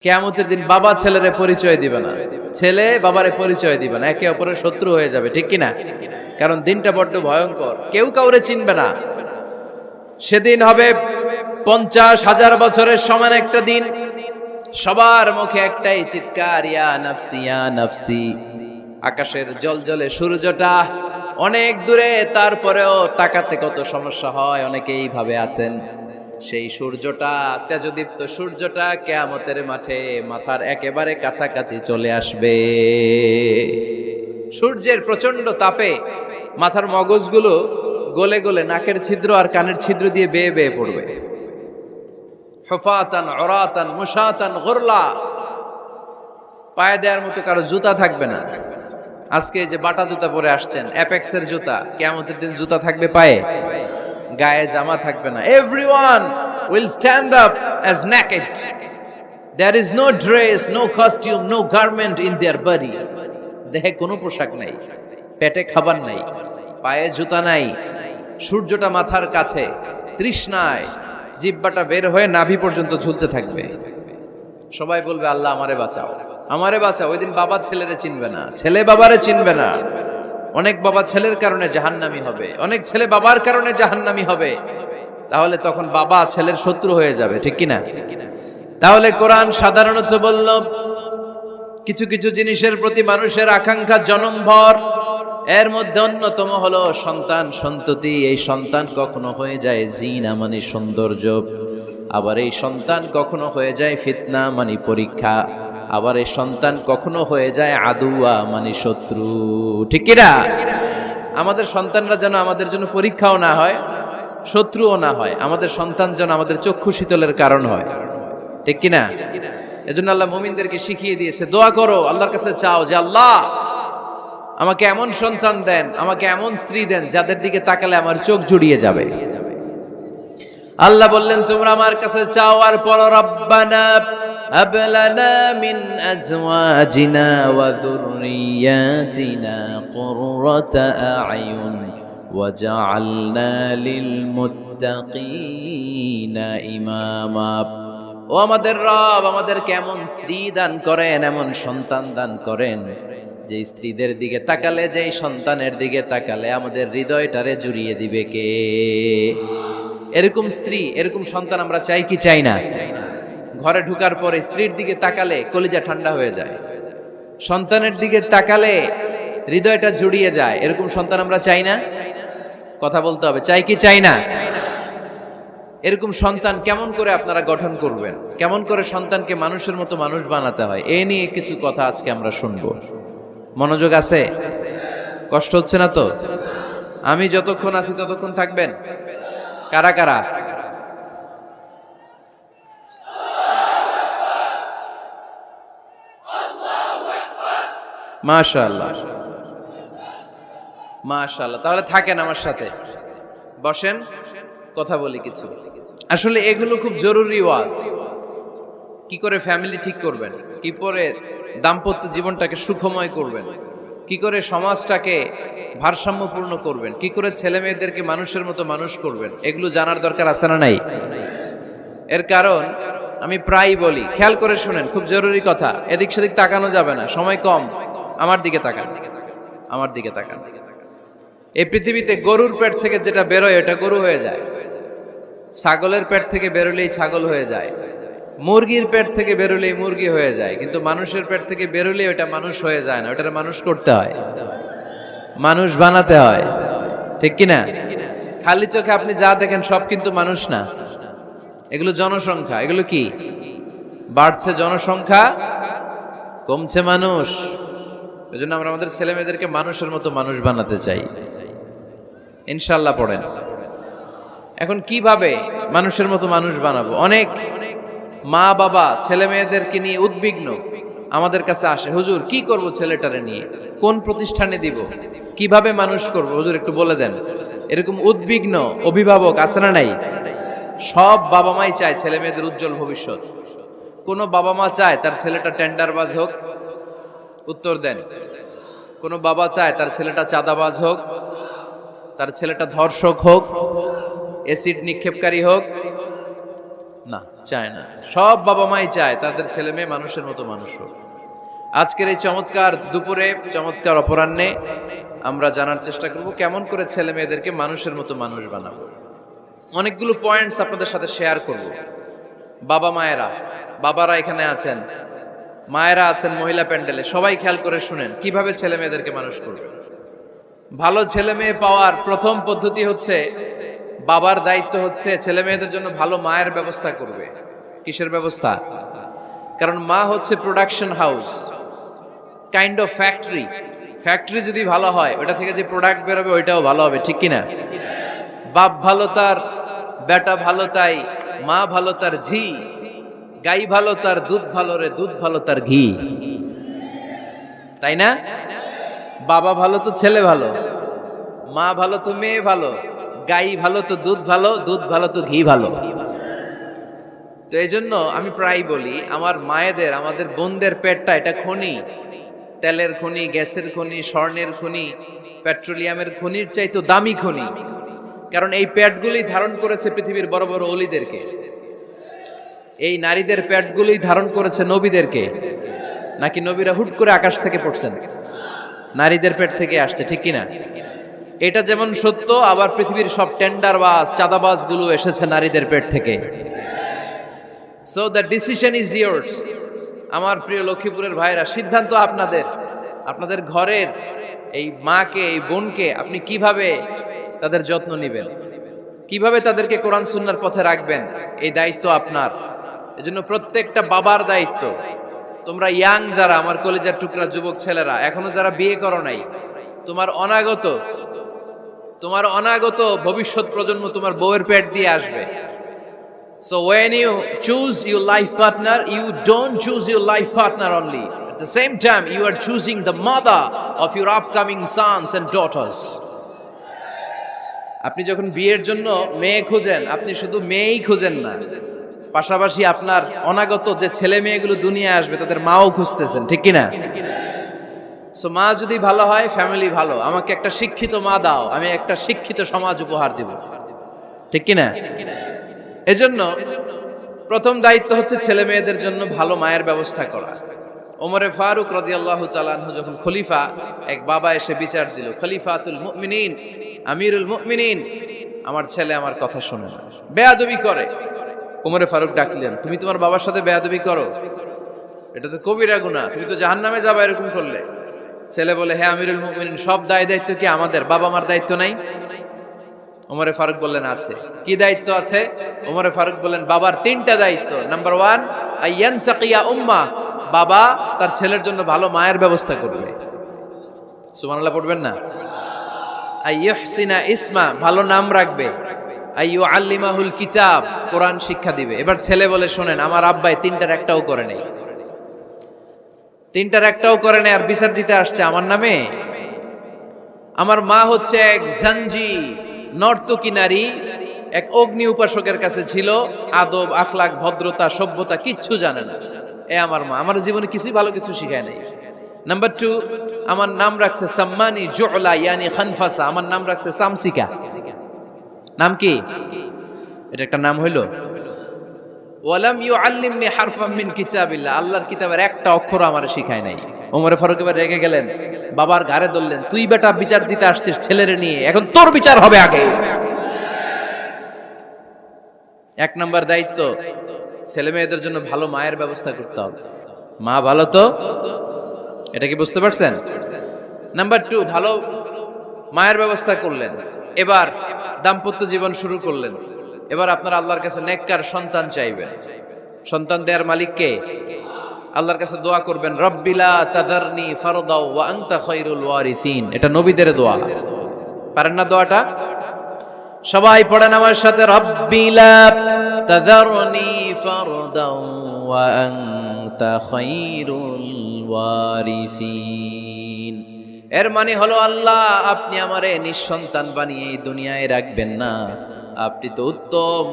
কিয়ামতের দিন বাবা ছেলেরে পরিচয় দিবে না, ছেলে বাবারে পরিচয় দিবে না, একে অপরের শত্রু হয়ে যাবে, ঠিক কিনা? কারণ দিনটা বড্ড ভয়ঙ্কর, কেউ কাউরে চিনবে না। সেদিন হবে 50,000 বছরের সমান একটা দিন। সবার মুখে একটাই চিৎকার, ইয়া নাফসি ইয়া নাফসি। আকাশের জলজলে সূর্যটা অনেক দূরে, তারপরেও তাকাতে কত সমস্যা হয়, অনেকেই ভাবে আছেন। সেই সূর্যটা, তেজদীপ্ত সূর্যটা কিয়ামতের মাঠে মাথার একেবারে কাছাকাছি চলে আসবে। সূর্যের প্রচন্ড তাপে মাথার মগজগুলো গলে গলে নাকের ছিদ্র আর কানের ছিদ্র দিয়ে বেয়ে বেয়ে পড়বে। হুফাতান উরাতান মুশাতান গুরলা, পায়ে দেওয়ার মতো কারো জুতা থাকবে না। আজকে যে বাটা জুতা পরে আসছেন, অ্যাপেক্সের জুতা, কিয়ামতের দিন জুতা থাকবে পায়ে, গায়ে জামা থাকবে না। Everyone will stand up as naked. There is no dress, no costume, no garment in their body. দেহে কোনো পোশাক নাই, পেটে খাবার নাই, পায়ে জুতা নাই, সূর্যটা মাথার কাছে, তৃষ্ণায় জিহ্বাটা বের হয়ে নাভি পর্যন্ত ঝুলতে থাকবে। সবাই বলবে, আল্লাহ আমারে বাঁচাও, আমারে বাঁচাও। ওই দিন বাবা ছেলেরে চিনবে না, ছেলে বাবারে চিনবে না। অনেক বাবা ছেলের কারণে জাহান্নামী হবে, অনেক ছেলে বাবার কারণে জাহান্নামী হবে। তাহলে তখন বাবা ছেলের শত্রু হয়ে যাবে, ঠিক কিনা? তাহলে কোরআন সাধারণত বলল, কিছু কিছু জিনিসের প্রতি মানুষের আকাঙ্ক্ষা জনমভর, এর মধ্যে অন্যতম হলো সন্তান সন্ততি। এই সন্তান কখনো হয়ে যায় জিনা মানে সৌন্দর্য, আবার এই সন্তান কখনো হয়ে যায় ফিতনা মানে পরীক্ষা, আবার এই সন্তান কখনো হয়ে যায় আদুয়া মানে শত্রু, ঠিক কিনা? আমাদের সন্তানরা যেন আমাদের জন্য পরীক্ষাও না হয়, শত্রুও না হয়। আমাদের সন্তান যেন আমাদের চক্ষু শীতলের কারণ হয়, ঠিক কিনা? এজন্য আল্লাহ মুমিনদেরকে শিখিয়ে দিয়েছে, দোয়া করো, আল্লাহর কাছে চাও যে আল্লাহ আমাকে এমন সন্তান দেন, আমাকে এমন স্ত্রী দেন যাদের দিকে তাকালে আমার চোখ জুড়িয়ে যাবে। আল্লাহ বললেন, তোমরা আমার কাছে চাও আর পড়ো, রব্বানা হাব লানা মিন আজওয়াজিনা ওয়া যুররিয়াতিনা কুররাতা আ'য়ুন ওয়াজআলনা লিল মুত্তাকিনা ইমামা। ও আমাদের রব, আমাদেরকে এমন স্ত্রী দান করেন, এমন সন্তান দান করেন, যে স্ত্রীদের দিকে তাকালে, যে সন্তানের দিকে তাকালে আমাদের হৃদয়টারে জুড়িয়ে দিবে কে? এরকম স্ত্রী, এরকম সন্তান আমরা চাই কি চাই না? ঘরে ঢুকার পরে স্ত্রীর দিকে তাকালে কলিজা ঠান্ডা হয়ে যায়, সন্তানের দিকে তাকালে হৃদয়টা জুড়িয়ে যায়। এরকম সন্তান আমরা চাই না? কথা বলতে হবে, চাই কি চাই না? এরকম সন্তান কেমন করে আপনারা গঠন করবেন, কেমন করে সন্তানকে মানুষের মতো মানুষ বানাতে হয়, এ নিয়ে কিছু কথা আজকে আমরা শুনবো। মনোযোগ আছে? কষ্ট হচ্ছে না তো? আমি যতক্ষণ আছি ততক্ষণ থাকবেন? কারা কারা? মাশাআল্লাহ, মাশাআল্লাহ। তাহলে থাকেন আমার সাথে, বসেন, কথা বলি কিছু। আসলে এগুলো খুব জরুরি ওয়াজ। কি করে ফ্যামিলি ঠিক করবেন, কি করে দাম্পত্য জীবনটাকে সুখময় করবেন, কি করে সমাজটাকে ভারসাম্যপূর্ণ করবেন, কি করে ছেলে মেয়েদেরকে মানুষের মতো মানুষ করবেন, এগুলো জানার দরকার আছে না নাই? এর কারণ আমি প্রায় বলি, খেয়াল করে শুনেন, খুব জরুরি কথা, এদিক সেদিক তাকানো যাবে না, সময় কম। আমার দিকে তাকান, আমার দিকে তাকান। এই পৃথিবীতে গরুর পেট থেকে যেটা বেরোয় এটা গরু হয়ে যায়, ছাগলের পেট থেকে বেরোলেই ছাগল হয়ে যায়, মুরগির পেট থেকে বেরোলেই মুরগি হয়ে যায়, কিন্তু মানুষের পেট থেকে বেরোলেই ওটা মানুষ হয়ে যায় না, ওটার মানুষ করতে হয়, মানুষ বানাতে হয়, ঠিক কিনা? খালি চোখে আপনি যা দেখেন সব কিন্তু মানুষ না, এগুলো জনসংখ্যা। এগুলো কি? বাড়ছে জনসংখ্যা, কমছে মানুষ। এজন্য আমরা আমাদের ছেলে মেয়েদেরকে মানুষের মতো মানুষ বানাতে চাই, ইনশাআল্লাহ। পড়েন। এখন কিভাবে মানুষের মতো মানুষ বানাবো? অনেক মা বাবা ছেলে মেয়েদেরকে নিয়ে উদ্বিগ্ন, আমাদের কাছে আসে, হুজুর কি করব ছেলেটারে নিয়ে, কোন প্রতিষ্ঠানে দিব, কিভাবে মানুষ করব, হুজুর একটু বলে দেন। এরকম উদ্বিগ্ন অভিভাবক আছে না নাই? সব বাবা মাই চায় ছেলে মেয়েদের উজ্জ্বল ভবিষ্যৎ। কোন বাবা মা চায় তার ছেলেটা টেন্ডারবাজ হোক? উত্তর দেন। কোন বাবা চায় তার ছেলেটা চাঁদাবাজ হোক, তার ছেলেটা ধর্ষক হোক, এসিড নিক্ষেপকারী হোক? না, চায় না। সব বাবা মাই চায় তাদের ছেলে মেয়ে মানুষের মতো মানুষ হোক। আজকের এই চমৎকার দুপুরে, চমৎকার অপরাহ্নে আমরা জানার চেষ্টা করব কেমন করে ছেলে মেয়েদেরকে মানুষের মতো মানুষ বানাবো। অনেকগুলো পয়েন্টস আপনাদের সাথে শেয়ার করব। বাবা মায়েরা, বাবারা এখানে আছেন, মায়েরা আছেন মহিলা প্যান্ডেলে, সবাই খেয়াল করে শুনেন কিভাবে ছেলে মেয়েদেরকে মানুষ করবে। ভালো ছেলে মেয়ে পাওয়ার প্রথম পদ্ধতি হচ্ছে, বাবার দায়িত্ব হচ্ছে ছেলে মেয়েদের জন্য ভালো মায়ের ব্যবস্থা করবে। কিসের ব্যবস্থা? কারণ মা হচ্ছে production house, kind of factory. Factory যদি ভালো হয়, ওটা থেকে যে প্রোডাক্ট বেরোবে ওইটাও ভালো হবে, ঠিক কিনা? বাপ ভালো তার বেটা ভালো তাই, মা ভালো তার ঝি, গাই ভালো তার দুধ ভালো রে, দুধ ভালো তার ঘি, তাই না? বাবা ভালো তো ছেলে ভালো, মা ভালো তো মেয়ে ভালো, গাই ভালো তো দুধ ভালো, দুধ ভালো তো ঘি ভালো। তো এই জন্য আমি প্রায় বলি, আমার মায়েদের, আমাদের বোনদের পেটটা এটা খনি, তেলের খনি, গ্যাসের খনি, স্বর্ণের খনি, পেট্রোলিয়ামের খনির চাইতে দামি খনি। কারণ এই পেটগুলি ধারণ করেছে পৃথিবীর বড় বড় অলিদেরকে। এই নারীদের পেটগুলি ধারণ করেছে নবীদেরকে। নাকি নবীরা হুট করে আকাশ থেকে পড়ছেন? নারীদের পেট থেকে আসছে, ঠিক কিনা? এটা যেমন সত্য, আবার পৃথিবীর সব টেন্ডারবাজ, চাঁদাবাজ গুলো এসেছে নারীদের পেট থেকে। So the decision is years. আমার প্রিয় লক্ষ্মীপুরের ভাইরা, সিদ্ধান্ত আপনাদের। আপনাদের ঘরের এই মাকে, এই বোনকে আপনি কিভাবে তাদের যত্ন নেবেন, কিভাবে তাদেরকে কোরআন সুন্নাহর পথে রাখবেন, এই দায়িত্ব আপনার। এজন্য প্রত্যেকটা বাবার দায়িত্ব। তোমরা ইয়াং যারা, আমার কলেজের টুকরা যুবক ছেলেরা, এখনো যারা বিয়ে করো নাই, তোমার অনাগত ভবিষ্যৎ প্রজন্ম তোমার বউয়ের পেট দিয়ে আসবে। So when you choose your life partner, you don't choose your life partner only. At the same time, you are choosing the mother of your upcoming sons and daughters. আপনি যখন বিয়ের জন্য মেয়ে খুঁজেন, আপনি শুধু মেয়েই খুঁজেন না, পাশাপাশি আপনার অনাগত যে ছেলে মেয়েগুলো দুনিয়া আসবে তাদের মাও খুঁজতেছেন, ঠিক কিনা? সো মা যদি ভালো হয়, ফ্যামিলি ভালো। আমাকে একটা শিক্ষিত মা দাও, আমি একটা শিক্ষিত সমাজ উপহার দিব, ঠিক কিনা? এজন্য প্রথম দায়িত্ব হচ্ছে ছেলে মেয়েদের জন্য ভালো মায়ের ব্যবস্থা করা। ওমরে ফারুক রাদিয়াল্লাহু তাআলা আনহু যখন খলিফা, এক বাবা এসে বিচার দিল, খলিফাতুল মুমিনিন, আমিরুল মুমিনিন, আমার ছেলে আমার কথা শোনে না, বেয়াদবি করে। ওমরে ফারুক ডাকলেন, তুমি তোমার বাবার সাথে বেয়াদবি করো? এটা তো কবিরা গুনাহ, তুমি তো জাহান্নামে যাবে এরকম করলে। ছেলে বলে, হ্যাঁ আমিরুল মুমিনিন, সব দায়িত্ব কি আমাদের? বাবা মার দায়িত্ব নাই? ওমরে ফারুক বললেন, আছে। কি দায়িত্ব আছে? ওমরে ফারুক বললেন, বাবার তিনটা দায়িত্ব। নাম্বার 1, আইয়ানতাকিয়া উম্মাহ, বাবা তার ছেলের জন্য ভালো মায়ের ব্যবস্থা করবে। সুবহানাল্লাহ পড়বেন না? আইয়ুহসিনা ইসমা, ভালো নাম রাখবে। আইয়ুআল্লিমাহুল কিতাব, কোরআন শিক্ষা দিবে। এবার ছেলে বলে, শোনেন, আমার আব্বাই তিনটার একটাও করে নাই, তিনটার একটাও করে নাই, আর বিচার দিতে আসছে আমার নামে। আমার মা হচ্ছে এক জাঞ্জি, নর্তকী নারী, এক অগ্নি উপাসকের কাছে ছিল, আদব আখলাক ভদ্রতা সভ্যতা কিচ্ছু জানে না। আমার মা আমার জীবনে কিছুই ভালো কিছু শিখায় নাই। নাম্বার 2, আমার নাম রাখছে সাম্মানি জুলা, ইয়ানি খানফাসা, আমার নাম রাখছে সামসিকা। নাম কি? এটা একটা নাম হইল? ওয়ালাম ইউআল্লিমনি হারফাম মিন কিতাবিল্লাহ, আল্লাহর কিতাবের একটা অক্ষর আমার শিখায় নাই। ওমরে ফারুক এবার রেগে গেলেন, বাবার ঘাড়ে ধরলেন, তুই বেটা বিচার দিতে আসছিস ছেলেরে নিয়ে, এখন তোর বিচার হবে আগে। 1 নাম্বার দায়িত্ব, ছেলে মেয়েদের জন্য ভালো মায়ের ব্যবস্থা করতে হবে। মা ভালো তো, এটা কি বুঝতে পারছেন? নাম্বার 2, ভালো মায়ের ব্যবস্থা করলেন, এবার দাম্পত্য জীবন শুরু করলেন। এবার আপনারা আল্লাহর কাছে নেককার সন্তান চাইবেন। সন্তান দেওয়ার মালিক কে? আল্লাহর কাছে দোয়া করবেন, রব্বিলা তাযারনি ফারদাও ওয়া আনতা খায়রুল ওয়ারিসিন। এটা নবীদের দোয়া, পারেন না দোয়াটা? সবাই পড়েন আমার সাথে, রব্বিলা তাযারনি ফারদাও ওয়া আনতা খায়রুল ওয়ারিসিন। এর মানে হলো, আল্লাহ আপনি আমারে নিঃসন্তান বানিয়ে এই দুনিয়ায় রাখবেন না, আপনি তো উত্তম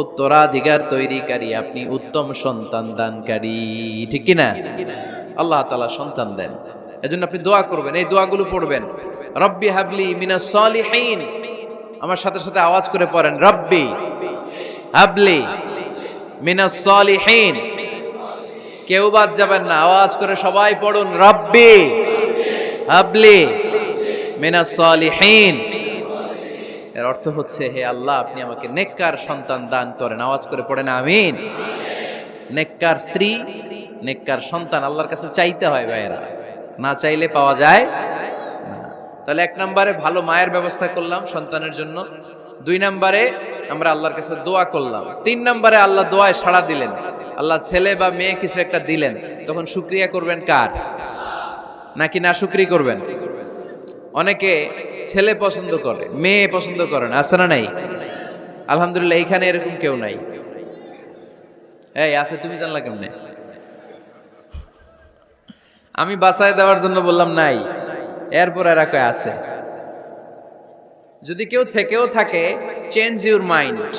উত্তরাধিকার তৈরিকারী, আপনি উত্তম সন্তান দানকারী, ঠিক কিনা? আল্লাহ তাআলা সন্তান দেন, এজন্য আপনি দোয়া করবেন, এই দোয়াগুলো পড়বেন। রব্বি হাবলি মিনাস সালিহিন, আমার সাথে সাথে আওয়াজ করে পড়েন, রব্বি হাবলি মিনাস সালিহিন। কেউ বাদ যাবেন না, আওয়াজ করে সবাই পড়ুন, রাব্বি হাবলি মিনাস সালিহিন। এর অর্থ হচ্ছে, হে আল্লাহ, আপনি আমাকে নেককার সন্তান দান করেন। আওয়াজ করে পড়েন আমিন। নেককার স্ত্রী, নেককার সন্তান আল্লাহর কাছে চাইতে হয় ভাইয়েরা, না চাইলে পাওয়া যায় না। তাহলে 1 নম্বরে ভালো মায়ের ব্যবস্থা করলাম সন্তানের জন্য, 2 নম্বরে আমরা আল্লাহর কাছে দোয়া করলাম, 3 নম্বরে আল্লাহ দোয়ায় সাড়া দিলেন, আল্লাহ ছেলে বা মেয়ে কিছু একটা দিলেন, তখন শুকরিয়া করবেন কার? নাকি না শুকরি করবেন? অনেকে ছেলে পছন্দ করে, মেয়ে পছন্দ করেন, আছে না নাই? আলহামদুলিল্লাহ এইখানে এরকম কেউ নাই। এই আছে, তুমি জানলা কেমনে? আমি বাঁচায় দেওয়ার জন্য বললাম নাই, এরপর এরা কয় আছে। যদি কেউ থেকেও থাকে, চেঞ্জ ইউর মাইন্ড,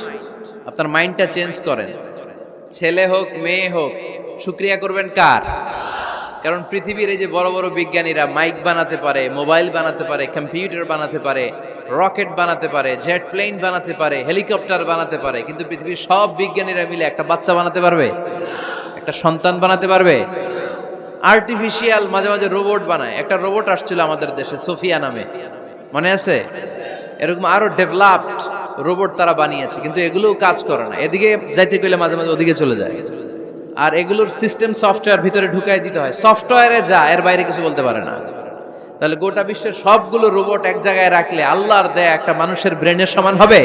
আপনার মাইন্ডটা চেঞ্জ করেন। ছেলে হোক মেয়ে হোক, শুকরিয়া করবেন কার? কারণ পৃথিবীর এই যে বড় বড় বিজ্ঞানীরা মাইক বানাতে পারে, মোবাইল বানাতে পারে, কম্পিউটার বানাতে পারে, রকেট বানাতে পারে, জেট প্লেন বানাতে পারে, হেলিকপ্টার বানাতে পারে, কিন্তু পৃথিবীর সব বিজ্ঞানীরা মিলে একটা বাচ্চা বানাতে পারবে? একটা সন্তান বানাতে পারবে? আর্টিফিশিয়াল মাঝে মাঝে রোবট বানায়। একটা রোবট আসছিল আমাদের দেশে, সোফিয়া নামে, মনে আছে? এরকম আরো ডেভেলপড রোবট তারা বানিয়েছে, কিন্তু এগুলোও কাজ করে না। এদিকে যাইতে কইলে মাঝে মাঝে ওদিকে চলে যায়। আর এগুলোর সিস্টেম সফটওয়্যার ভিতরে ঢুকাই দিতে হয়, সফটওয়্যারে যা, এর বাইরে কিছু বলতে পারে না। তাহলে গোটা বিশ্বের সবগুলো রোবট এক জায়গায় রাখলে আল্লাহর দেয়া একটা মানুষের ব্রেনের সমান হবে?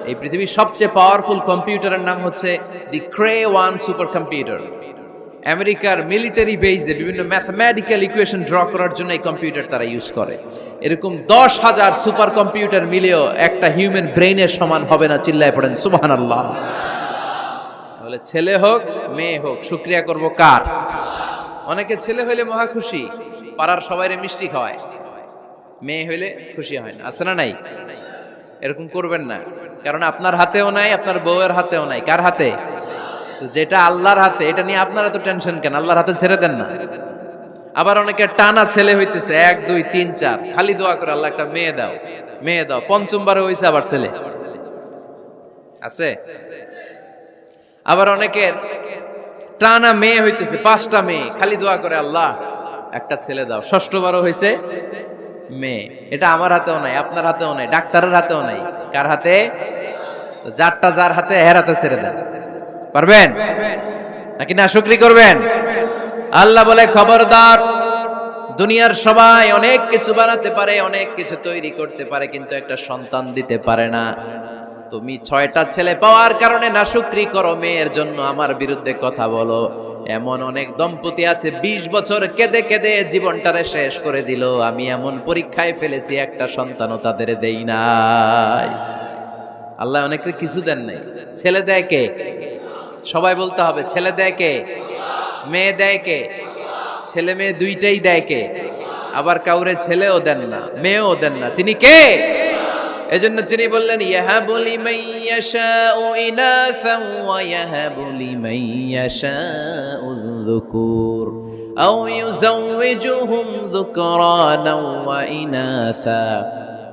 এই পৃথিবীর সবচেয়ে পাওয়ারফুল কম্পিউটারের নাম হচ্ছে দি ক্রে-1 সুপার কম্পিউটার। আমেরিকার মিলিটারি বেজে বিভিন্ন ম্যাথমেটিক্যাল ইকুয়েশন ড্র করার জন্য এই কম্পিউটার তারা ইউজ করে। এরকম 10,000 সুপার কম্পিউটার মিলেও একটা হিউম্যান ব্রেইনের সমান হবে না। চিল্লায় পড়েন সুবহানাল্লাহ। তাহলে ছেলে হোক মেয়ে হোক, শুকরিয়া করব কার? অনেকে ছেলে হইলে মহা খুশি, পাড়ার সবাইরে মিষ্টি খাওয়ায়, মেয়ে হইলে খুশি হয় না, আছে না নাই? এরকম করবেন না, কারণ আপনার হাতেও নাই, আপনার বউয়ের হাতেও নাই। কার হাতে? তো যেটা আল্লাহর হাতে, এটা নিয়ে আপনারা তো টেনশন কেন? আল্লাহর হাতে ছেড়ে দেন না। আবার অনেকে টানা ছেলে হইতেছে, 1 2 3 4, খালি দোয়া করে আল্লাহ একটা মেয়ে দাও, মেয়ে দাও। 5ম বারে হইছে আবার ছেলে, আছে? আবার অনেকের টানা মেয়ে হইতেছে, 5টা মেয়ে, খালি দোয়া করে আল্লাহ একটা ছেলে দাও। 6ষ্ঠ বারও হইছে মেয়ে। এটা আমার হাতেও নাই, আপনার হাতেও নাই, ডাক্তারের হাতেও নাই। কার হাতে? তো যারটা যার হাতে, এর হাতে ছেড়ে দেন। পারবেন নাকি না শুকরি করবেন? আল্লাহ বলে, খবরদার, দুনিয়ার সবাই অনেক কিছু বানাতে পারে, অনেক কিছু তৈরি করতে পারে, কিন্তু একটা সন্তান দিতে পারে না। তুমি 6টা ছেলে পাওয়ার কারণে না শুকরি করো, মেয়ের জন্য আমার বিরুদ্ধে কথা বলো। এমন অনেক দম্পতি আছে 20 বছর কেঁদে কেঁদে জীবনটারে শেষ করে দিল। আমি এমন পরীক্ষায় ফেলেছি, একটা সন্তানও তাদের দেই নাই। আল্লাহ অনেকের কিছু দেন নাই। ছেলে দেয় কে? সবাই বলতে হবে, ছেলে দেয় কে? মেয়ে দেয় কে? ছেলে মেয়ে দুইটাই দেয় কে? আবার কাউরে ছেলেও দেন না, মেয়েও দেন না, তিনি কে? এজন্য তিনি বললেন, ইয়াহাবু লিমান ইয়াশাউ ইনাসান ওয়া ইয়াহাবু লিমান ইয়াশাউ যুকুর আও ইউযাওয়িজুহুম যুকরানান ওয়া ইনাসা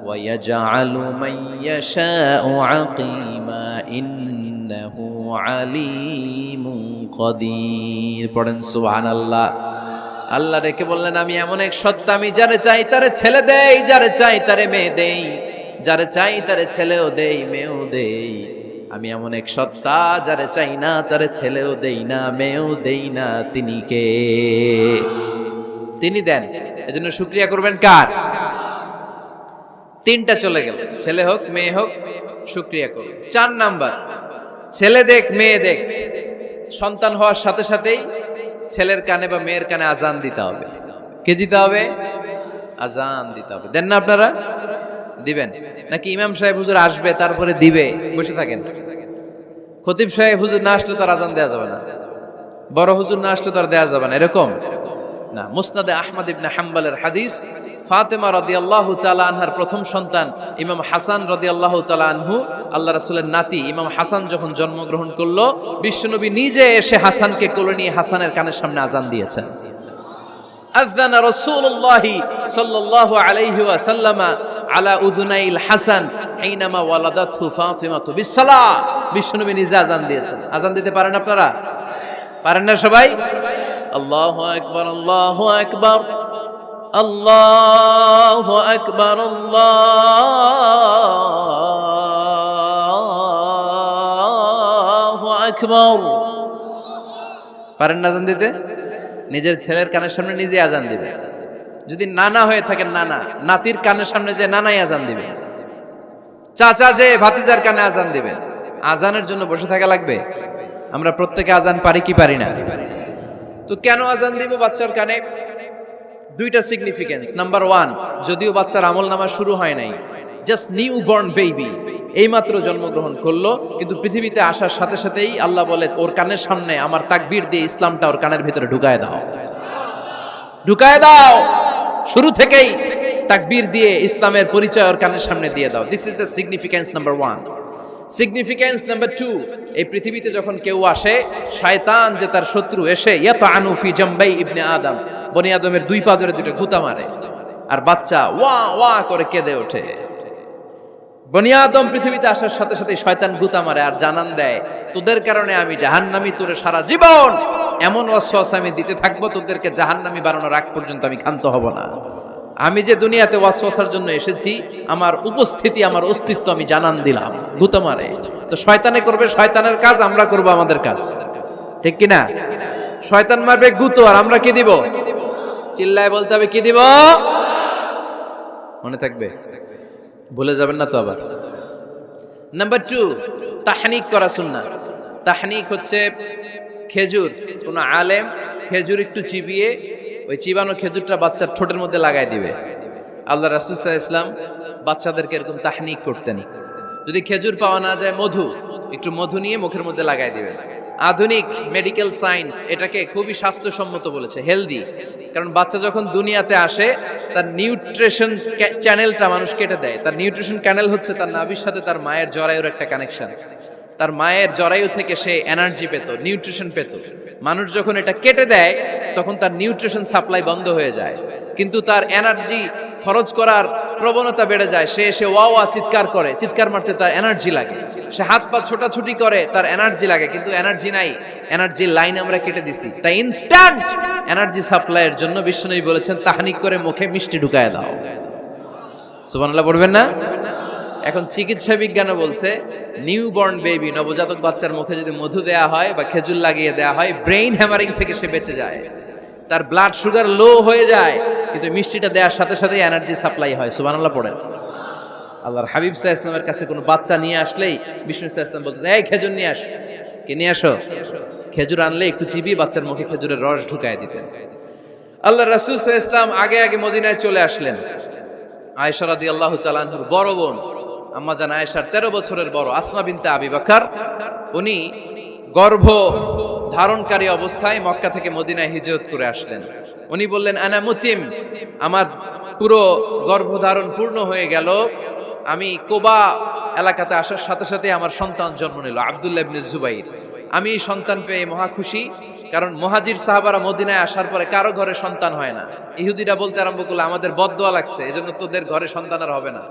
ওয়া ইয়াজআলু মান ইয়াশাউ আকিমা ইন্নাহু আলিমুন কাদির। পড়েন সুবহানাল্লাহ। আল্লাহ ডেকে বললেন, আমি এমন এক সত্তা, আমি যারে চাই তারে ছেলে দেই, যারে চাই তারে মেয়ে দেই, যারে চাই তারে ছেলেও দেই, মেয়েও দেই। আমি এমন এক সত্তা, যারে চাই না তারে ছেলেও দেই না, মেয়েও দেই না। তিনি কে? তিনি দেন। এজন্য শুকরিয়া করবেন কার? 3টা চলে গেল, ছেলে হোক মেয়ে হোক, শুকরিয়া করুন। 4 নাম্বার, ছেলে দেখ মেয়ে দেখ, সন্তান হওয়ার সাথে সাথেই ছেলের কানে বা মেয়ের কানে আজান দিতে হবে। কে দিতে হবে? আজান দিতে হবে। দেন না আপনারা? দিবেন নাকি ইমাম সাহেব হুজুর আসবে তারপরে দিবে, বসে থাকেন? খতিব সাহেব হুজুর না আসলে তার আজান দেওয়া যাবে না, বড় হুজুর না আসলে তার দেওয়া যাবে না, এরকম না। মুসনাদে আহমদ ইবনে হাম্বলের হাদিস, ফাতেমা রাদিয়াল্লাহু তাআলা আনহার প্রথম সন্তান ইমাম হাসান রাদিয়াল্লাহু তাআলা আনহু, আল্লাহ রাসূলের নাতি ইমাম হাসান যখন জন্মগ্রহণ করলো, বিশ্বনবী নিজে এসে হাসানকে কোলে নিয়ে হাসানের কানের সামনে আজান দিয়েছেন। আযানা রাসূলুল্লাহি সাল্লাল্লাহু আলাইহি ওয়াসাল্লাম আলা উযুনাইল হাসান হিনামা ওয়ালাদাতহু ফাতিমাতু বিসসালাহ। বিশ্বনবী নিজে আজান দিয়েছেন। আজান দিতে পারেন আপনারা? পারেন না সবাই? আল্লাহু আকবার, আল্লাহু আকবার, আল্লাহু আকবার, আল্লাহু আকবার। পারেন না আজান দিতে? নিজের ছেলের কানের সামনে নিজে আজান দিবে। যদি নানা হয়ে থাকেন, নানা নাতির কানের সামনে যে নানাই আজান দিবে, চাচা যে ভাতিজার কানে আজান দিবে। আজানের জন্য বসে থাকা লাগবে? আমরা প্রত্যেকে আজান পারি কি পারি না? তো কেন আজান দিব বাচ্চার কানে? দুইটা সিগনিফিকেন্স। নাম্বার 1, যদিও বাচ্চার আমলনামা শুরু হয় নাই, জাস্ট নিউ বর্ন বেবি, এইমাত্র জন্মগ্রহণ করলো, কিন্তু পৃথিবীতে আসার সাথে সাথেই আল্লাহ বলে ওর কানের সামনে আমার তাকবীর দিয়ে ইসলামটা ওর কানের ভিতরে ঢুকায় দাও, ঢুকায় দাও। শুরু থেকেই তাকবীর দিয়ে ইসলামের পরিচয় ওর কানের সামনে দিয়ে দাও। This is the significance number 1। Significance number 2, এই পৃথিবীতে যখন কেউ আসে, শয়তান যে তার শত্রু এসে ইয়াতানু ফি জামবাই ইবনে আদম, বনি আদমের দুই পা ধরে দুটো গুতা মারে, আর বাচ্চা ওয়া ওয়া করে কেঁদে ওঠে। বনি আদম পৃথিবীতে আসার সাথে সাথে শয়তান গুতা মারে আর জানান দেয়, তোদের কারণে আমি জাহান্নামী, তোরে সারা জীবন এমন ওয়াসওয়াসা আমি দিতে থাকবো, তোদেরকে জাহান্নামী বানানোর আগ পর্যন্ত আমি ক্ষান্ত হব না। আমি যে দুনিয়াতে ওয়াসওয়াসার জন্য এসেছি, আমার উপস্থিতি, আমার অস্তিত্ব আমি জানান দিলাম। গুতা মারে। তো শয়তানে করবে শয়তানের কাজ, আমরা করব আমাদের কাজ, ঠিক কি না? শয়তান মারবে গুতো, আর আমরা কি দিব? চিল্লায় বলতে হবে কি দিব? মনে থাকবে, ভুলে যাবেন না তো আবার। নাম্বার 2, তাহনিক করা সুন্নাহ। তাহনিক হচ্ছে খেজুর, কোন আলেম খেজুর একটু চিবিয়ে ওই চিবানো খেজুরটা বাচ্চার ঠোঁটের মধ্যে লাগাই দিবে। আল্লাহ রাসূল সাল্লাল্লাহু আলাইহি ওয়াসাল্লাম বাচ্চাদেরকে এরকম তাহনিক করতেন। যদি খেজুর পাওয়া না যায়, মধু, একটু মধু নিয়ে মুখের মধ্যে লাগাই দিবেন। আধুনিক মেডিকেল সায়েন্স এটাকে খুবই স্বাস্থ্যসম্মত বলেছে, হেলদি। কারণ বাচ্চা যখন দুনিয়াতে আসে, তার নিউট্রিশন চ্যানেলটা মানুষ কেটে দেয়। তার নিউট্রিশন চ্যানেল হচ্ছে তার নাভির সাথে তার মায়ের জরায়ুর একটা কানেকশন। তার মায়ের জরায়ু থেকে সে এনার্জি পেত, নিউট্রিশন পেত। মানুষ যখন এটা কেটে দেয়, তখন তার নিউট্রিশন সাপ্লাই বন্ধ হয়ে যায়, কিন্তু তার এনার্জি খরচ করার প্রবণতা বেড়ে যায়। সে এসে ওয়া ওয়া চিৎকার করে, চিৎকার মারতে তার এনার্জি লাগে। সে হাত পা ছোটাছুটি করে, তার এনার্জি লাগে, কিন্তু এনার্জি নাই। এনার্জি লাইন আমরা কেটে দিছি। তাই ইনস্ট্যান্ট এনার্জি সাপ্লাইয়ের জন্য বিশ্বনবী বলেছেন, তাহনিক করে মুখে মিষ্টি ঢুকায় দাও। সুবহানাল্লাহ পড়বেন না? এখন চিকিৎসা বিজ্ঞানও বলছে, নিউবর্ন বেবি, নবজাতক বাচ্চার মুখে যদি মধু দেয়া হয় বা খেজুর লাগিয়ে দেয়া হয়, ব্রেইন হ্যামারিং থেকে সে বেঁচে যায়। তার ব্লাড সুগার লো হয়ে যায়, কিন্তু মিষ্টিটা দেওয়ার সাথে সাথে এনার্জি সাপ্লাই হয়। সুবহানাল্লাহ পড়েন। আল্লাহর হাবিব সাল্লাল্লাহু আলাইহি ওয়াসাল্লামের কাছে কোনো বাচ্চা নিয়ে আসলেই বিষ্ণু সাল্লাল্লাহু আলাইহি ওয়াসাল্লাম বলতেন, এই খেজুর নিয়ে আস। কে নিয়ে আসো? খেজুর আনলে একটু চিবিয়ে বাচ্চার মুখে খেজুরের রস ঢুকায় দিতেন। আল্লাহ রাসূল সাল্লাল্লাহু আলাইহি ওয়াসাল্লাম আগে আগে মদিনায় চলে আসলেন। আয়েশা রাদিয়াল্লাহু তাআলা আনহার বড় বোন, আম্মা জান আয়েশার 13 বছরের বড় আসমা বিনতে আবি বকর, উনি গর্ভ ধারণকারী অবস্থায় মক্কা থেকে মদিনায় হিজরত করে আসলেন। উনি বললেন, আনা মুতিম, আমার পুরো গর্ভধারণ পূর্ণ হয়ে গেল। আমি কোবা এলাকাতে আসার সাথে সাথে আমার সন্তান জন্ম নিল, আব্দুল্লাহ ইবনে জুবাইর। আমি এই সন্তান পেয়ে মহা খুশি, কারণ মুহাজির সাহাবারা মদিনায় আসার পরে কারো ঘরে সন্তান হয় না। ইহুদিরা বলতে আরম্ভ করলো, আমাদের বদদোয়া লাগছে, এজন্য তোদের ঘরে সন্তান আর হবে না।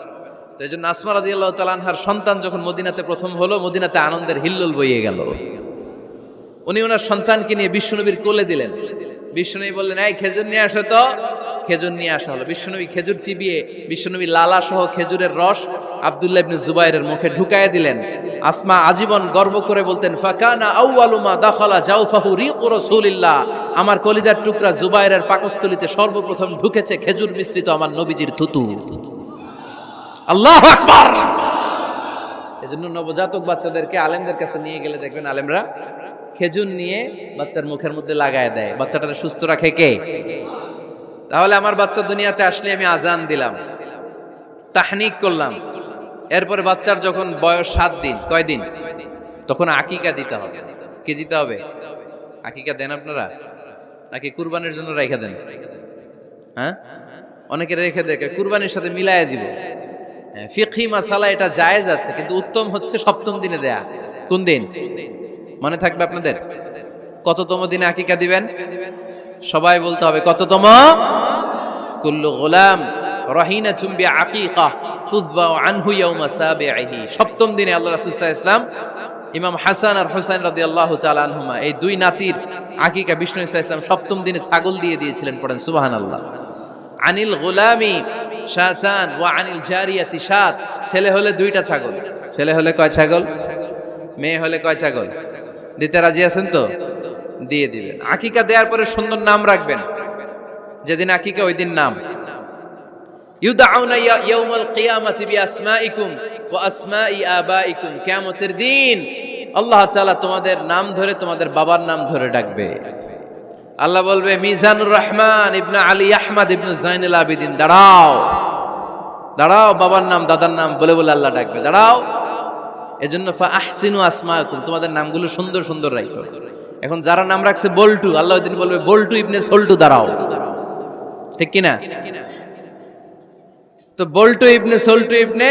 তো এই জন্য আসমা রাদিয়াল্লাহু তাআলা আনহার সন্তান যখন মদিনাতে প্রথম হলো, মদিনাতে আনন্দের হিল্লোল বইয়ে গেল। উনি ওনার সন্তানকে নিয়ে বিশ্বনবীর কোলে দিলেন। বিশ্বনবী বললেন, এই খেজুর নিয়ে আসো তো। খেজুর নিয়ে আসা হলো। বিশ্বনবী খেজুর চিবিয়ে বিশ্বনবী লালা সহ খেজুরের রস আব্দুল্লাহ ইবনে জুবাইরের মুখে ঢুকায় দিলেন। আসমা আজীবন গর্ব করে বলতেন, ফাকানা আউয়ালু মা দাখালা জাওফাহু রিকু রাসূলিল্লাহ, আমার কলিজার টুকরা জুবাইরের পাকস্থলীতে সর্বপ্রথম ঢুকেছে খেজুর মিশ্রিত আমার নবীজির থুতু। আল্লাহু আকবার। এজন্য নবজাতক বাচ্চাদেরকে আলেমদের কাছে নিয়ে গেলে দেখবেন আলেমরা খেজুর নিয়ে বাচ্চার মুখের মধ্যে লাগায় দেয়। বাচ্চাটাকে সুস্থ রাখে কে? তাহলে আমার বাচ্চা দুনিয়াতে আসলে আমি আজান দিলাম, তাহনিক করলাম, এরপরে বাচ্চার যখন বয়স 7 দিন, কয় দিন, তখন আকিকা দিতে হবে। কি দিতে হবে? আকিকা দেন আপনারা নাকি কুরবানির জন্য রেখে দেন? হ্যাঁ, অনেকে রেখে দেয়, কুরবানির সাথে মিলায় দিব। ফিকহি মাসালা এটা জায়েজ আছে, কিন্তু উত্তম হচ্ছে 7ম দিনে দেয়া। কোন দিন মনে থাকবে আপনাদের? কততম দিনে আকিকা দিবেন? সবাই বলতে হবে কততম? কুল্লু গোলাম রাহিনাতুম বিআকিকা তুযবা আনহু ইয়াওমা সাবিহি। 7ম দিনে আল্লাহ রাসূল সাল্লাল্লাহু আলাইহি ওয়াসাল্লাম ইমাম হাসান আর হুসাইন রাদিয়াল্লাহু তাআলা আনহুমা এই দুই নাতির আকিকা বিষ্ণু ইসা ইসলাম সপ্তম দিনে ছাগল দিয়ে দিয়েছিলেন, পড়েন সুবহানাল্লাহ। আনিল গোলামি শাতান ওয়া আনিল জারিয়াতি শাত, ছেলে হলে দুইটা ছাগল, ছেলে হলে কয় ছাগল, মেয়ে হলে কয় ছাগল? দিতে রাজি আছেন তো? দিয়ে দিবেন। আকিকা দেওয়ার পরে সুন্দর নাম রাখবেন, যেদিন আকিকা ওই দিন নাম। ইউদাউনা ইয়াউমাল কিয়ামাতি বিআসমাইকুম ওয়া আসমাই আবাইকুম, কিয়ামতের দিন আল্লাহ তাআলা তোমাদের নাম ধরে তোমাদের বাবার নাম ধরে ডাকবে। আল্লাহ বলবে মিজানুর রহমান ইবনে আলী আহমদ ইবনে জাইনুল আবিদিন, দাঁড়াও দাঁড়াও, বাবার নাম দাদার নাম বলে বলে আল্লাহ ডাকবে, দাঁড়াও। এজন্য ফা আহসিনু আসমাকুম, তোমাদের নামগুলো সুন্দর সুন্দর রাখো। এখন যারা নাম রাখছে বল্টু, আল্লাহ ওই দিন বলবে বল্টু ইবনে সল্টু, দাঁড়াও। ঠিক কি না? তো বল্টু ইবনে সল্টু ইবনে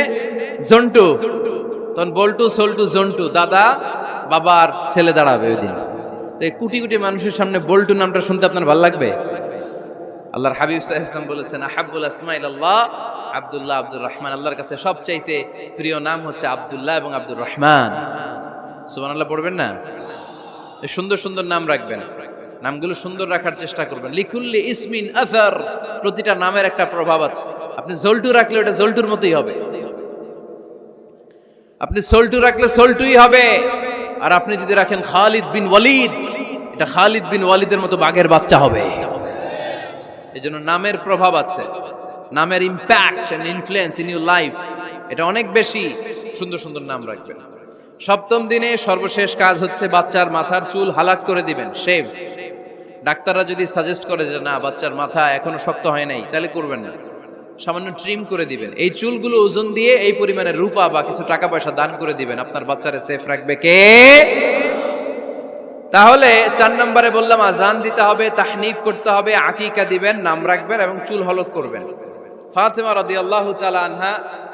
জন্টু, তখন বল্টু সল্টু জন্টু, দাদা বাবার ছেলে দাঁড়াবে ওই দিন। তো কোটি কোটি মানুষের সামনে বল্টু নামটা শুনতে আপনার ভালো লাগবে? আল্লাহর হাবিব সাল্লাল্লাহু আলাইহি ওয়াসাল্লাম বলেছেন আহাব্বুল আসমাইল্লাহ আব্দুল্লাহ আব্দুর রহমান, আল্লাহর কাছে সবচাইতে প্রিয় নাম হচ্ছে আব্দুল্লাহ এবং আব্দুর রহমান। সুবহানাল্লাহ পড়বেন না? সুন্দর সুন্দর নাম রাখবেন, নামগুলো সুন্দর রাখার চেষ্টা করবেন। লিকুল্লি ইসমিন আসার, প্রতিটা নামের একটা প্রভাব আছে। আপনি জল্টু রাখলে ওটা জল্টুর মতোই হবে, আপনি সল্টু রাখলে সল্টুই হবে। আর আপনি যদি রাখেন খালিদ বিন ওয়ালিদ, এটা খালিদ বিন ওয়ালিদের মতো বাঘের বাচ্চা হবে। এজন্য নামের প্রভাব আছে, নামের impact and influence in your life এটা অনেক বেশি। সুন্দর সুন্দর নাম রাখবেন। সপ্তম দিনে সর্বশেষ কাজ হচ্ছে বাচ্চার মাথার চুল হালাক করে দিবেন, শেভ। ডাক্তাররা যদি সাজেস্ট করে যে না বাচ্চার মাথা এখনো শক্ত হয় নাই, তাহলে করবেন না, সামান্য ট্রিম করে দিবেন। এই চুলগুলো ওজন দিয়ে এই পরিমাণে রূপা বা কিছু টাকা পয়সা দান করে দিবেন, আপনার বাচ্চারে সেফ রাখবে কে? তাহলে 4 নম্বরে বললাম আজান দিতে হবে, তাহনিফ করতে হবে, আকিকা দিবেন, নাম রাখবেন এবং চুল হলক করবেন। ফাতেমা রাদিয়াল্লাহু তাআলা আনহা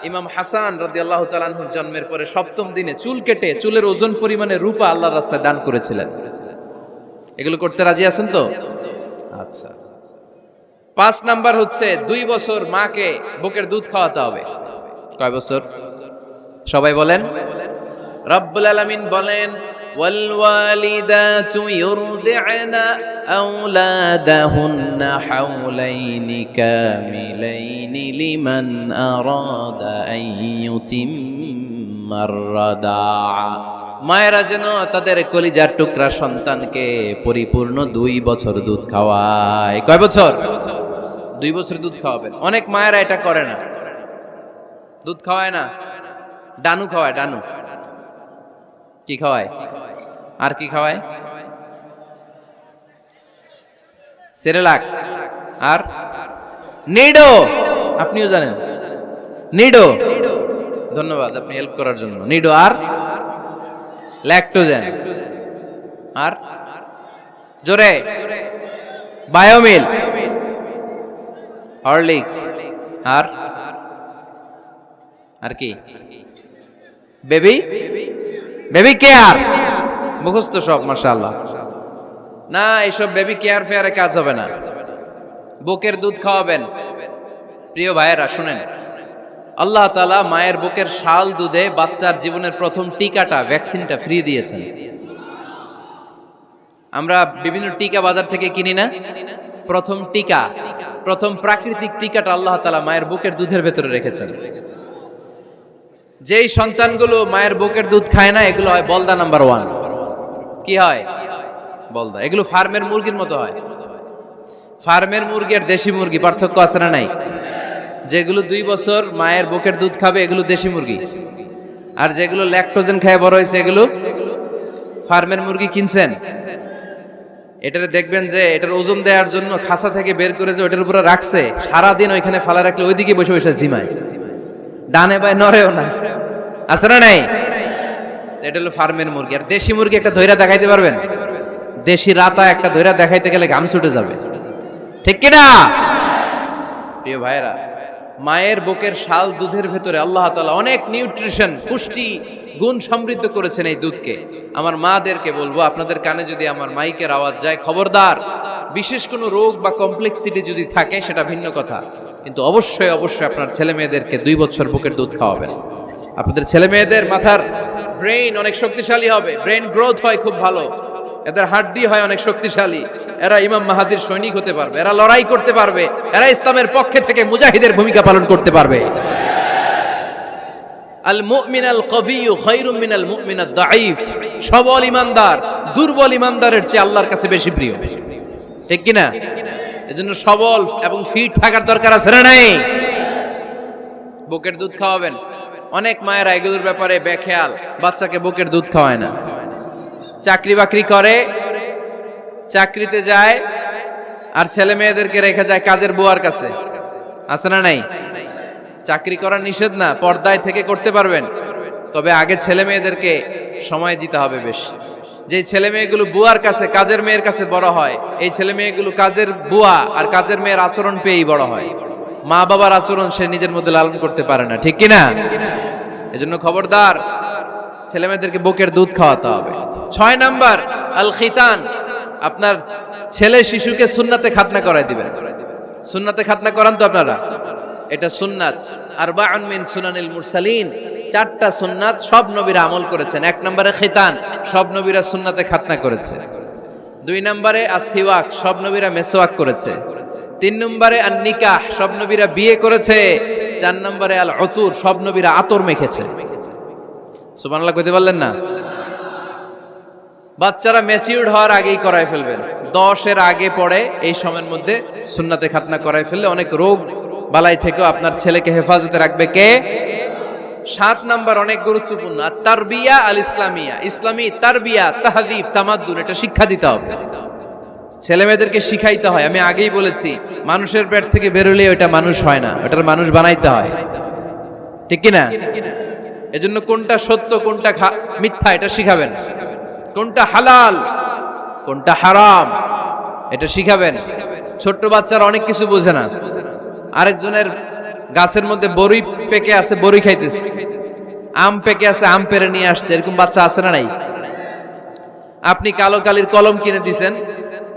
ইমাম হাসান রাদিয়াল্লাহু তাআলা আনহুর জন্মের পরে সপ্তম দিনে চুল কেটে চুলের ওজন পরিমাণে রূপা আল্লাহর রাস্তায় দান করেছিলেন। এগুলো করতে রাজি আছেন তো? আচ্ছা। 5 নাম্বার হচ্ছে 2 বছর মাকে বুকের দুধ খাওয়াতে হবে। কয় বছর? সবাই বলেন। রব্বুল আলামিন বলেন ওয়াল ওয়ালিদাতু ইউরদি'না আওলাদাহুন্না হাওলাইনি কামিলাইনি লিমান আরাদা আন ইউতিম্মার রাদা'a, মায়েরা যেন তাদের কলিজার টুকরা সন্তানকে পরিপূর্ণ 2 বছর দুধ খাওয়ায়। কয় বছর? 2 বছর দুধ খাওয়াবেন। অনেক মায়েরা এটা করে না, দুধ খাওয়ায় না, ডানু খাওয়ায়। ডানু কি খাওয়ায়? আর কি খাওয়ায়? সেরেলাক আর নিডো। আপনিও জানেন নিডো? ধন্যবাদ আপনি হেল্প করার জন্য। নিডো আর ল্যাকটোজেন আর জোরে বায়োমিল, হরলিক্স আর আর কি? Baby baby care. মুখস্থ সব মাশাআল্লাহ। না এইসব বেবি কেয়ার ফেয়ারে কাজ হবে না, বুকের দুধ খাওয়াবেন। প্রিয় ভাইয়েরা শুনেন, আল্লাহ তাআলা মায়ের বুকের শাল দুধে বাচ্চার জীবনের প্রথম টিকাটা, ভ্যাকসিনটা ফ্রি দিয়েছেন। আমরা বিভিন্ন টিকা বাজার থেকে কিনি না, প্রথম টিকা, প্রথম প্রাকৃতিক টিকাটা আল্লাহ তাআলা মায়ের বুকের দুধের ভেতরে রেখেছেন। যেই সন্তানগুলো মায়ের বুকের দুধ খায় না, এগুলো হয় বলদা নাম্বার 1। কি হয়? বলদা। এগুলো ফার্মের মুরগির মতো হয়। ফার্মের মুরগি আর দেশি মুরগি পার্থক্য আছে না নাই? যেগুলো 2 বছর মায়ের বুকের দুধ খাবে এগুলো দেশি মুরগি, আর যেগুলো ল্যাকটোজেন খায় বড় হয়েছে এগুলো ফার্মের মুরগি। কিনছেন? এটারে দেখবেন যে এটার ওজন দেওয়ার জন্য খাসা থেকে বের করে যে ওটার উপরে রাখছে, সারাদিন ওইখানে ফালা রাখলে ওইদিকে বসে বসে জিমায়, ডানে বাই নড়েও না। আছে না নাই? এটা হলো ফার্মের মুরগি। আর দেশি মুরগি একটা ধইরা দেখাইতে পারবেন? দেশি রাতা একটা ধইরা দেখাইতে গেলে ঘাম ছুটে যাবে, ঠিক কিনা? প্রিয় ভাইরা, মায়ের বুকের শাল দুধের ভেতরে আল্লাহ তাআলা অনেক নিউট্রিশন, পুষ্টি গুণ সমৃদ্ধ করেছেন এই দুধকে। আমার মাদেরকে বলবো, আপনাদের কানে যদি আমার মাইকের আওয়াজ যায়, খবরদার, বিশেষ কোনো রোগ বা কমপ্লেক্সিটি যদি থাকে সেটা ভিন্ন কথা, কিন্তু অবশ্যই অবশ্যই আপনার ছেলে মেয়েদেরকে 2 বছর বুকের দুধ খাওয়াবেন। আপনাদের ছেলে মেয়েদের মাথার ব্রেইন অনেক শক্তিশালী হবে, ব্রেইন গ্রোথ হয় খুব ভালো, এদের হাড্ডি হয় অনেক শক্তিশালী, এরা ইমাম মাহাদির সৈনিক হতে পারবে, এরা লড়াই করতে পারবে, এরা ইসলামের পক্ষে থেকে মুজাহিদের ভূমিকা পালন করতে পারবে। আল মুমিন আল কবিয়্যু খায়রুম মিনাল মুমিন আদ দাঈফ। সবল ইমানদার দুর্বল ইমানদারের চেয়ে আল্লাহর কাছে বেশি প্রিয়, ঠিক কি না? এজন্য সবল এবং ফিট থাকার দরকার আছে না নাই? বুকের দুধ খাওয়াবেন। অনেক মায়েরা এগুলোর ব্যাপারে বেখেয়াল, বাচ্চাকে বুকের দুধ খাওয়ায় না। চাকরি বাকরি করে, চাকরিতে যায়, আর ছেলে মেয়েদেরকে রেখে যায় কাজের বুয়ার কাছে, আছে না নাই? চাকরি করা নিষেধ না, পর্দায় থেকে করতে পারবেন, তবে আগে ছেলে মেয়েদেরকে সময় দিতে হবে বেশি। যে ছেলে মেয়েগুলো বুয়ার কাছে, কাজের মেয়ের কাছে বড় হয়, এই ছেলে মেয়েগুলো কাজের বুয়া আর কাজের মেয়ের আচরণ পেয়েই বড় হয়। মা বাবার আচরণ সে নিজের মধ্যে লালন করতে পারে না, ঠিক কিনা? এজন্য খবরদার, ছেলে মেয়েদেরকে বুকের দুধ খাওয়াতে হবে। 6 নাম্বার আল খিতান। আপনার ছেলে শিশুকে সুন্নাতে খাতনা করাই দিবেন। সুন্নাতে খাতনা করান তো আপনারা? এটা সুন্নাত। আরবাউন মিন সুনানিল মুরসালিন, 4টা সুন্নাত সব নবীরা আমল করেছেন। 1 নম্বরে খিতান, সব নবীরা সুন্নাতে খাতনা করেছে। 2 নম্বরে আসসিওয়াক, সব নবীরা মেসওয়াক করেছে। 3 নম্বরে আন নিকাহ, সব নবীরা বিয়ে করেছে। 4 নম্বরে আল উতুর, সব নবীরা আতর মেখেছে। সুবহানাল্লাহ কইতে পারলেন না? বাচ্চারা ম্যাচিউরড হওয়ার আগেই করায় ফেলবেন। 10 এর আগে পড়ে এই সময়ের মধ্যে সুন্নাতে খাতনা করায় ফেললে অনেক রোগ বালাই থেকেও আপনার ছেলেকে হেফাজতে রাখবে কে? 7 নাম্বার অনেক গুরুত্বপূর্ণ, তারবিয়া আল ইসলামিয়া। ইসলামী তারবিয়া, তাহযীব, তামাদ্দুন, এটা শিক্ষা দিতে হবে। ছেলে মেয়েদেরকে শিখাইতে হয়। আমি আগেই বলেছি, মানুষের পেট থেকে বেরোলে ওটা মানুষ হয় না, ওটার মানুষ বানাইতে হয়, ঠিক কি না? এজন্য কোনটা সত্য কোনটা মিথ্যা এটা শিখাবেন, কোনটা হালাল কোনটা হারাম এটা শিখাবেন। ছোট্ট বাচ্চারা অনেক কিছু বোঝে না। আরেকজনের গাছের মধ্যে বড়ই পেকে আছে, বড়ই খাইতেছে, আম পেকে আছে, আম পেরে নিয়ে আসছে, এরকম বাচ্চা আছে না নাই? আপনি কালো কালির কলম কিনে দিছেন,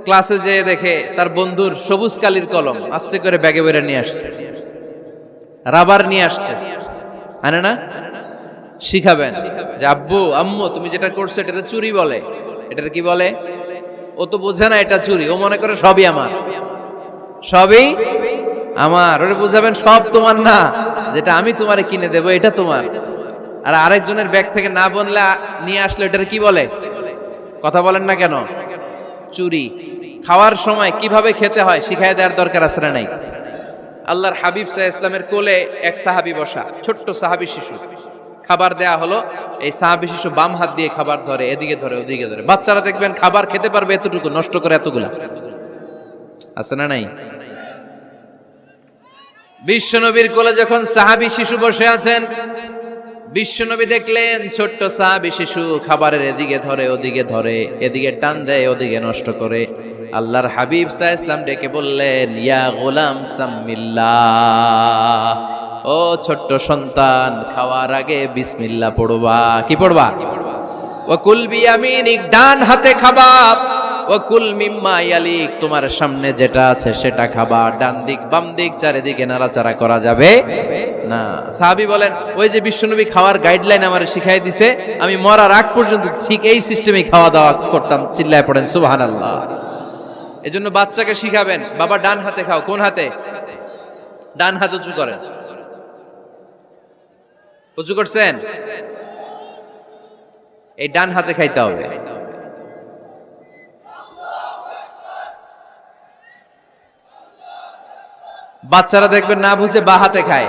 ক্লাসে যেয়ে দেখে তার বন্ধুর সবুজ কালির কলম আস্তে করে ব্যাগে বেরে নিয়ে আসছে, রাবার নিয়ে আসছে, আনে না? শিখাবেন যে আব্বু আম্মু তুমি যেটা করছো এটা চুরি বলে। এটা কি বলে? ও তো বোঝে না এটা চুরি, ও মনে করে সবই আমার, সবই আমার। ওরে বুঝাবেন সব তোমার না, যেটা আমি তোমারে কিনে দেবো এটা তোমার। আর আরেকজনের ব্যাগ থেকে না বললে নিয়ে আসলে এটার কি বলে? কথা বলেন না কেন? চুরি। খাওয়ার সময় কিভাবে খেতে হয় শিখায় দেওয়ার দরকার আছে না নাই? আল্লাহর হাবিব সাল্লাল্লাহু আলাইহি ওয়াসাল্লামের কোলে এক সাহাবী বসা, ছোট্ট সাহাবী শিশু। খাবার দেয়া হলো, এই সাহাবী শিশু বাম হাত দিয়ে খাবার ধরে, এদিকে ধরে ওদিকে ধরে। বাচ্চারা দেখবেন খাবার খেতে পারবে এতটুকু, নষ্ট করে এতগুলা, আছে না নাই? বিশ্বনবীর কোলে যখন সাহাবী শিশু বসে আছেন, বিশ্বনবী দেখলেন ছোট্ট সাহাবী শিশু খাবারের এদিকে ধরে ওদিকে ধরে, এদিকে টান দেয় ওদিকে নষ্ট করে। আল্লাহর হাবিব সাল্লাল্লাহু আলাইহি ওয়াসাল্লাম ডেকে বললেন, ইয়া গোলাম সাম্মিল্লাহ, ও ছোট্ট সন্তান, খাওয়ার আগে বিসমিল্লাহ পড়বা। কি পড়বা? ওয়া কুল বিয়ামিনিক, ডান হাতে খাবা। ওয়া কুল মিম্মা ইয়ালিক, তোমার সামনে যেটা আছে সেটা খাবা। ডান দিক বাম দিক চারিদিকে নাড়াচাড়া করা যাবে না। সাহাবী বলেন, ওই যে বিশ্বনবী খাওয়ার গাইডলাইন আমারে শিখাই দিছে, আমি মরার আগ পর্যন্ত ঠিক এই সিস্টেমে খাওয়া দাওয়া করতাম। চিল্লায় পড়েন সুবহানাল্লাহ। এজন্য বাচ্চাকে শিখাবেন, বাবা ডান হাতে খাও। কোন হাতে? ডান হাত উঁচু করেন। উঁচু করছেন? এই ডান হাতে খাইতে হবে। বাচ্চারা দেখবেন না বুঝে বা হাতে খায়,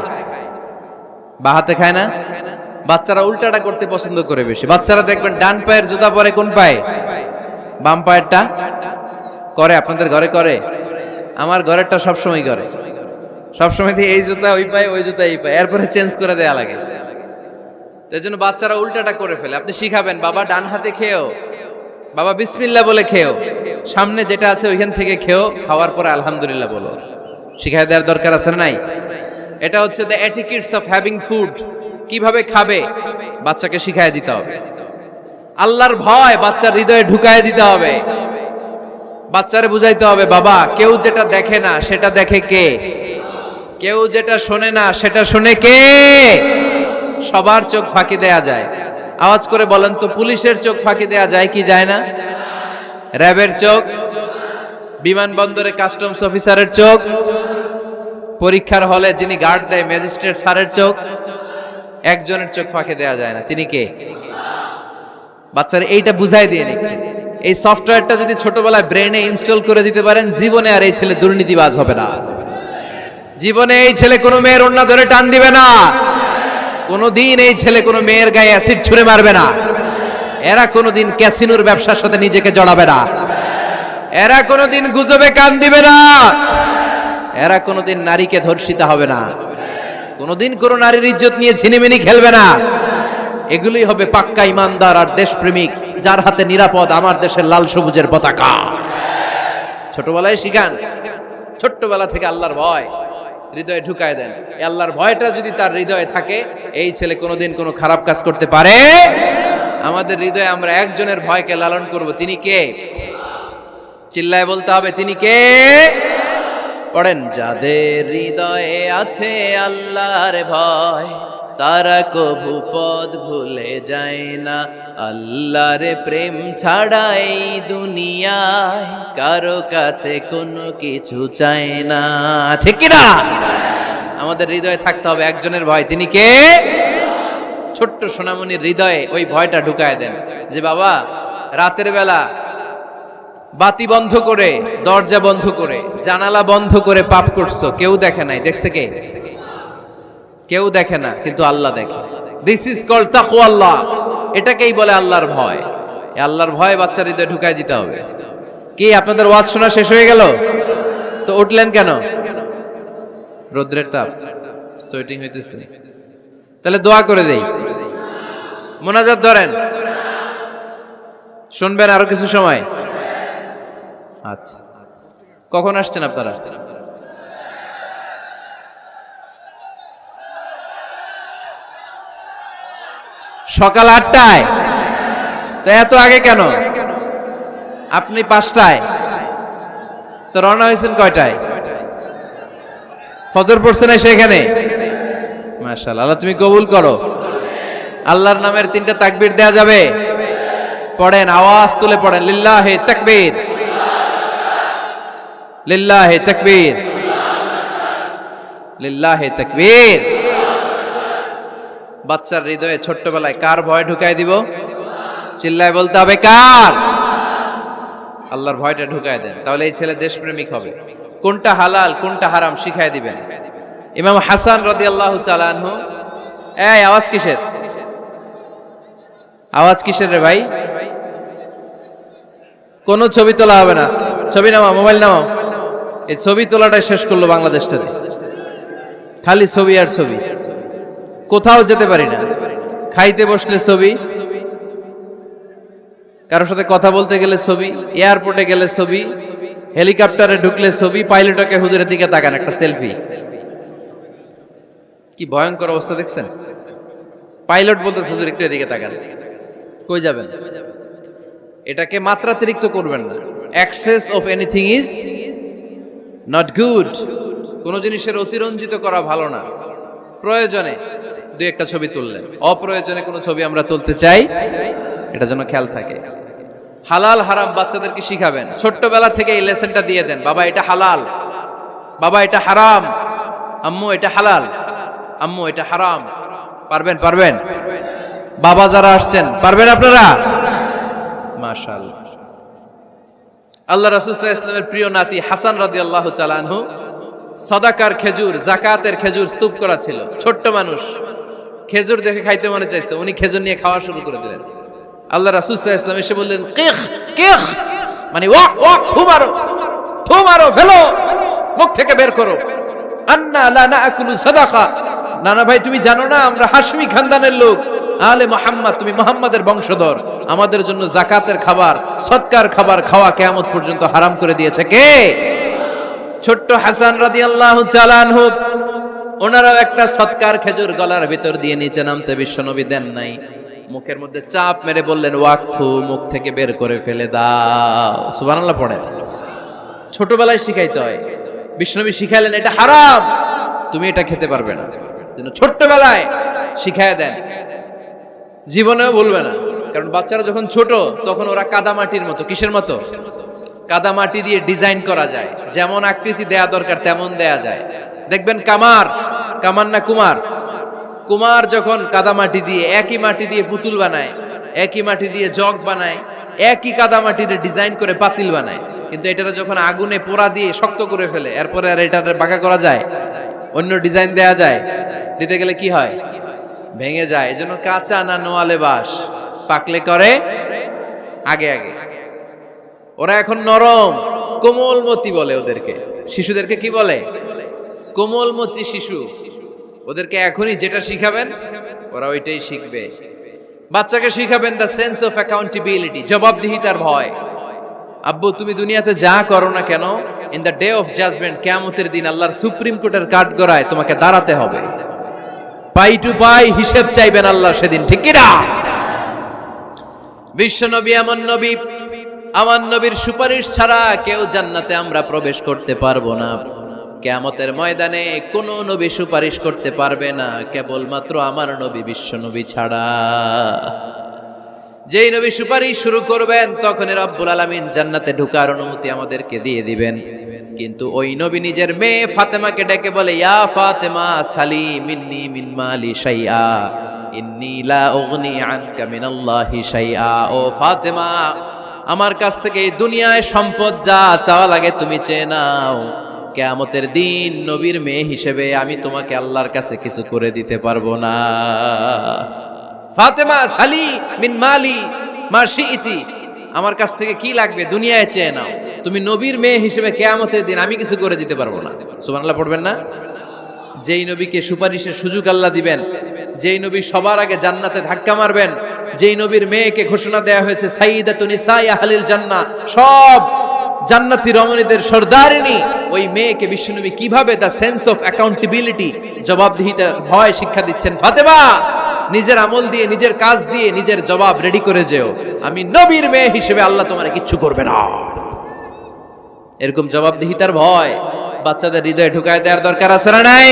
বা হাতে খায় না। বাচ্চারা উল্টাটা করতে পছন্দ করে বেশি। বাচ্চারা দেখবেন ডান পায়ের জুতা পরে কোন পায়ে? বাম পায়েরটা করে। আপনাদের ঘরে করে? আমার ঘরেরটা সবসময় করে। সবসময় এই জুতা ওই পায়ে, ওই জুতা এই পায়ে, এরপরে চেঞ্জ করে দেয়া লাগে। এই জন্য বাচ্চারা উল্টাটা করে ফেলে। আপনি শিখাবেন, বাবা ডান হাতে খেও, বাবা বিসমিল্লাহ বলে খেও, সামনে যেটা আছে ওইখান থেকে খেও, খাওয়ার পরে আলহামদুলিল্লাহ বলো। শিখাই দেওয়ার দরকার আছে না নাই? এটা হচ্ছে the etiquettes of having food. কিভাবে খাবে বাচ্চাকে শিখাই দিতে হবে। আল্লাহর ভয় বাচ্চার হৃদয়ে ঢুকায় দিতে হবে। বাচ্চারে বুঝাইতে হবে, বাবা কেউ যেটা দেখে না সেটা দেখে কে? কেউ যেটা শোনে না সেটা শোনে কে? সবার চোখ ফাঁকি দেয়া যায়। আওয়াজ করে বলেন তো, পুলিশের চোখ ফাঁকি দেয়া যায় কি যায় না? র্যাবের চোখ, বিমানবন্দরে কাস্টমস অফিসারের চোখ, পরীক্ষার হলে যিনি গার্ড দেয় ম্যাজিস্ট্রেট স্যারের চোখ, একজনের চোখ ফাঁকি দেয়া যায় না। তিনি কে? বাচ্চারা এইটা বুঝাই দিয়ে নি। এই সফটওয়্যারটা যদি ছোটবেলায় ব্রেনে ইনস্টল করে দিতে পারেন, জীবনে আর এই ছেলে দুর্নীতিবাজ হবে না। জীবনে এই ছেলে কোনো মেয়ের ওড়না ধরে টান দিবে না। কোনোদিন এই ছেলে কোনো মেয়ের গায়ে অ্যাসিড ছুঁড়ে মারবে না। এরা কোনোদিন ক্যাসিনোর ব্যবসার সাথে নিজেকে জড়াবে না। এরা কোনোদিন গুজবে কান দিবে না। এরা কোনোদিন নারীকে ধর্ষিতা হবে না। কোনোদিন কোনো নারীর ইজ্জত নিয়ে ছিনিমিনি খেলবে না। এগুলোই হবে পাক্কা ইমানদার আর দেশপ্রেমিক, যার হাতে নিরাপদ আমার দেশের লাল সবুজের পতাকা। ছোটবেলায় শিখান, ছোট্টবেলা থেকে আল্লাহর ভয় হৃদয়ে ঢুকায় দেন। এই আল্লাহর ভয়টা যদি তার হৃদয়ে থাকে, এই ছেলে কোনোদিন কোনো খারাপ কাজ করতে পারে। আমাদের হৃদয়ে আমরা একজনের ভয়কে লালন করব। তিনি কে? চিল্লায় বলতে হবে, তিনি কে? পড়েন, যাদের হৃদয়ে আছে আল্লাহর ভয়, তারা কভু পথ ভুলে যায় না। আল্লাহর প্রেম ছাড়া এই দুনিয়ায় কারো কাছে কোনো কিছু চায় না। ঠিক কি না? আমাদের হৃদয়ে থাকতে হবে একজনের ভয়। তিনি কে? ছোট্ট সোনামণির হৃদয়ে ওই ভয়টা ঢুকায় দেন যে বাবা, রাতের বেলা বাতি বন্ধ করে, দরজা বন্ধ করে, জানালা বন্ধ করে পাপ করছো, কেউ দেখে নাই। দেখছে কে? কেউ দেখে না, কিন্তু আল্লাহ দেখে। দিস ইজ কল্ড তাকওয়াল্লাহ। এটাকেই বলে আল্লাহর ভয়। এই আল্লাহর ভয় বাচ্চার হৃদয়ে ঢুকায় দিতে হবে। কি আপনাদের ওয়াজ শোনা শেষ হয়ে গেল? তো উঠলেন কেন? রৌদ্রের তাপ, সোয়েটিং হইতেছে। তাহলে দোয়া করে দেই, মোনাজাত ধরেন, শুনবেন আরো কিছু সময়। আচ্ছা, কখন আসছেন আপনারা? সকাল 8টায়। তো এত আগে কেন? আপনি 5টায়, তো রওনা হয়েছেন কয়টায়? ফজর পড়ছে না সেখানে? মাশাআল্লাহ, আল্লাহ তুমি কবুল করো। আল্লাহর নামের 3টা তাকবীর দেয়া যাবে? পড়েন, আওয়াজ তুলে পড়েন, লিল্লাহি তাকবীর, লিল্লাহি তাকবীর, লিল্লাহি তাকবীর। বাচ্চার হৃদয়ে ছোট্টবেলায় কার ভয় ঢুকায় দিব? চিল্লায় বলতে হবে, কার? আল্লাহর ভয়টা ঢুকায় দেন, তাহলে এই ছেলে দেশপ্রেমিক হবে। কোনটা হালাল কোনটা হারাম শিখায় দিবেন। ইমাম হাসান রাদিয়াল্লাহু তাআলা আনহু, এই আওয়াজ কিসের? আওয়াজ কিসের রে ভাই? কোন ছবি তোলা হবে না। ছবি নামাও, মোবাইল নামাও। এই ছবি তোলাটাই শেষ করলো বাংলাদেশটাতে। খালি ছবি আর ছবি, কোথাও যেতে পারি না। খাইতে বসলে ছবি, কারোর সাথে কথা বলতে গেলে ছবি, এয়ারপোর্টে গেলে ছবি, হেলিকপ্টারে ঢুকলে ছবি, পাইলটকে হুজুরের দিকে তাকান, একটা সেলফি। কি ভয়ঙ্কর অবস্থা দেখছেন? পাইলট বলতেছে হুজুর একটু এদিকে তাকান। কই যাবেন? এটাকে মাত্রাতিরিক্ত করবেন না। Access of anything is not good. কোন জিনিসের অতিরঞ্জিত করা ভালো না। প্রয়োজনে দুই একটা ছবি তুললেন, অপ্রয়োজনে কোনো ছবি আমরা তুলতে চাই, এটা যেন খেয়াল থাকে। হালাল হারাম বাচ্চাদেরকে শিখাবেন, ছোট্টবেলা থেকে এই লেসনটা দিয়ে দেন। বাবা এটা হালাল, বাবা এটা হারাম, আম্মু এটা হালাল, আম্মু এটা হারাম। পারবেন? পারবেন? বাবা যারা আসছেন পারবেন আপনারা? মাশাআল্লাহ। আল্লাহ রাসূল সাল্লাল্লাহু আলাইহি ওয়াসাল্লামের প্রিয় নাতি হাসান রাদিয়াল্লাহু তাআলা আনহু সাদাকার খেজুর, যাকাতের খেজুর স্তূপ করা ছিল। ছোট্ট মানুষ, খেজুর দেখে খাইতে মনে চাইছে, উনি খেজুর নিয়ে খাওয়া শুরু করে দিলেন। আল্লাহ রাসূল সাল্লাল্লাহু আলাইহি ওয়াসাল্লাম এসে বললেন, কিখ কিখ, মানে ওয়াক ওয়াক, থু মারো, থু মারো, ফেলো, মুখ থেকে বের করো। আন্না লা নাকুলু সাদাকা, না না ভাই তুমি জানো না আমরা হাশমি খানদানের লোক, আলে মুহাম্মদ, তুমি মুহাম্মাদের বংশধর, আমাদের জন্য যাকাতের খাবার, সদকার খাবার খাওয়া কিয়ামত পর্যন্ত হারাম করে দিয়েছে কে? ছোট্ট হাসান রাদিয়াল্লাহু তাআলা আনহু। ওনারাও একটা সদকার খেজুর গলার ভিতর দিয়ে নিচে নামতে বিশ্বনবী দেন নাই, মুখের মধ্যে চাপ মেরে বললেন ওয়াকথু, মুখ থেকে বের করে ফেলে দাও। সুবহানাল্লাহ পড়েন। ছোটবেলায় শিখাইতে হয়। বিশ্বনবী শিখাইলেন এটা হারাম, তুমি এটা খেতে পারবে না। যেন ছোট্টবেলায় শিখায় দেন, জীবনেও ভুলবে না। কারণ বাচ্চারা যখন ছোট তখন ওরা কাদামাটির মতো। কিসের মতো? কাদামাটি দিয়ে ডিজাইন করা যায়, যেমন আকৃতি দেয়া দরকার তেমন দেয়া যায়। দেখবেন কামার না কুমার যখন কাদামাটি দিয়ে, একই মাটি দিয়ে পুতুল বানায়, একই মাটি দিয়ে জগ বানায়, একই কাদামাটি দিয়ে ডিজাইন করে পাতিল বানায়, কিন্তু এটারে যখন আগুনে পোড়া দিয়ে শক্ত করে ফেলে, এরপরে আর এটারে বাঁকা করা যায়? অন্য ডিজাইন দেয়া যায়? দিতে গেলে কি হয়? ভেঙে যায়। এজন্য কাঁচা না নোয়ালে বাস, পাকলে করে আগে আগে। ওরা এখন নরম, কোমলমতি বলে ওদেরকে। শিশুদেরকে কি বলে? কোমলমতি শিশু। ওদেরকে এখনই যেটা শিখাবেন ওরা ওইটাই শিখবে। বাচ্চাকে শিখাবেন দ্য সেন্স অফ অ্যাকাউন্টেবিলিটি, জবাবদিহিতার ভয়। আব্বু তুমি দুনিয়াতে যা করো না কেন, in the day of judgment, কিয়ামতের দিন আল্লাহর সুপ্রিম কোর্টের কাঠগড়ায় তোমাকে দাঁড়াতে হবে। পাই টু পাই হিসেব চাইবেন আল্লাহ সেদিন, ঠিক কি না? বিশ্ব নবী আমার নবী, আমার নবীর সুপারিশ ছাড়া কেউ জান্নাতে আমরা প্রবেশ করতে পারবো না। কিয়ামতের ময়দানে কোন নবী সুপারিশ করতে পারবে না, কেবলমাত্র আমার নবী বিশ্ব নবী ছাড়া। যেই নবী সুপারিশ শুরু করবেন তখনই রব্বুল আলামিন জান্নাতে ঢোকার অনুমতি আমাদেরকে দিয়ে দিবেন। কিন্তু ওই নবী নিজের মেয়ে ফাতেমাকে ডেকে বলে, ইয়া ফাতেমা সালি মিন্নি মিন মালি শাইআ ইন্নী লা উগনি আনকা মিনাল্লাহি শাইআ। ও ফাতেমা, আমার কাছ থেকে এই দুনিয়ায় সম্পদ যা চাওয়া লাগে তুমি চেয়ে নাও, কিয়ামতের দিন নবীর মেয়ে হিসেবে আমি তোমাকে আল্লাহর কাছে কিছু করে দিতে পারবো না। ফাতেমা সালি মিন মালি মা শিইতি, আমার কাছ থেকে কি লাগবে দুনিয়ায় চেয়ে নাও, তুমি নবীর মেয়ে হিসেবে কিয়ামতের দিন আমি কিছু করে দিতে পারবো না। সুবহানাল্লাহ পড়বেন না? যেই নবীকে সুপারিশের সুযোগ আল্লাহ দিবেন, যেই নবী সবার আগে জান্নাতে ধাক্কা মারবেন, যেই নবীর মেয়েকে ঘোষণা দেয়া হয়েছে সাইয়্যিদাতুন নিসাই আহলিল জান্নাহ, সব জান্নাতি রমণীদের সর্দারিনী, ওই মেয়েকে বিশ্বনবী কিভাবে দ্য সেন্স অফ অ্যাকাউন্টেবিলিটি, জবাবদিহিতার ভয় শিক্ষা দিচ্ছেন। ফাতেমা, নিজের আমল দিয়ে, নিজের কাজ দিয়ে নিজের জবাব রেডি করে যেও, আমি নবীর মেয়ে হিসেবে আল্লাহ তোমার কিচ্ছু করবে না। এরকম জবাবদিহিতার ভয় বাচ্চাদের হৃদয়ে ঢুকায় দেওয়ার দরকার আছে না নাই?